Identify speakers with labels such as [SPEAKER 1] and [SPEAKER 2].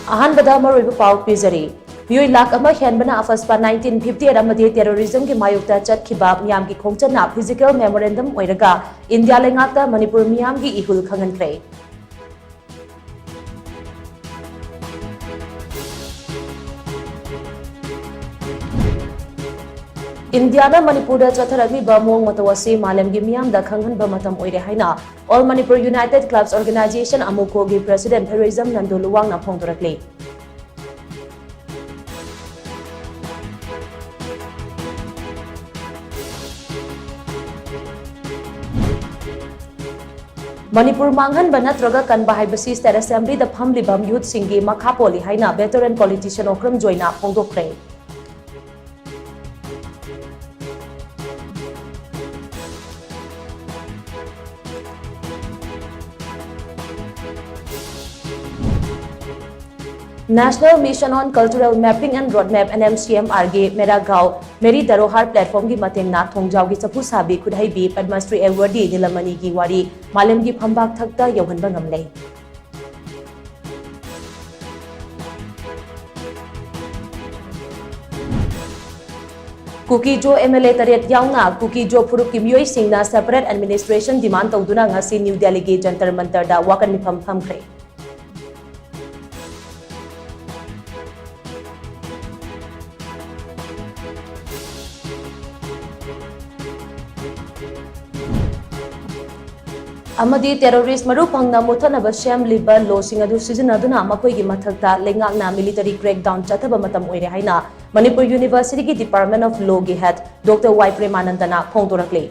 [SPEAKER 1] अहानबदा मरोइब पाउ पिजरी मियोइ लाख अमा हेनबना AFSPA 1958 अमदि terrorism की मायुक्ता चटखिबा मियाम की खोंगचना फिजिकल मेमोरेंडम ओइरगा इंडिया लेंगाक्ता मणिपुर मियाम की इहुल खंगनख्रे इंडिया मणिपुर चथरग्लिब मोंग मतवसी मालम की मियाम दा खंगहनबा मतम ओइरे हाइना all Manipur united clubs organisation अमुको की प्रेसिडेंट फेरोइजम नंदो लुवांगना फोंदोरक्ले मणिपुर मांगहनबा नत्रगा कनबा हाइबसी स्टेट असेंबली दा फमलिबा यूथ सिंगी मखा पोली हाइना वेटरन पॉलिटिशियन ओक्रम जोइना फोंदोक्रे national mission on cultural mapping and road map NMCMR के मेरा गांव मेरी धरोहर प्लेटफॉर्म की मतेंगना थोंगजाव की चफु साबी खुदाइबी पद्मश्री एवॉर्डी नीलमणि की वारी मालम की फंबाक थकता यौहनबा ngamle कुकी जो MLA तरेत याउना कुकी जो फुरुप की मियोई सिंगना सेपरेट एडमिनिस्ट्रेशन डिमांड तौदुना ngasi न्यू दिल्ली की जंतर मंतर दा वाकन मिफम फमख्रे अमदी टेररिस्ट मरु फंगना मुथनब सेमलिब लॉसिंग अदु सिजनदुना मखोइगी मथक्ता लेंगाकना मिलिटरी क्रैकडाउन चथब मतम ओइरे हाइना मणिपुर यूनिवर्सिटी की डिपार्टमेंट ऑफ लॉ की हेड डॉक्टर वाई प्रेमानंदना फोंदोरक्ले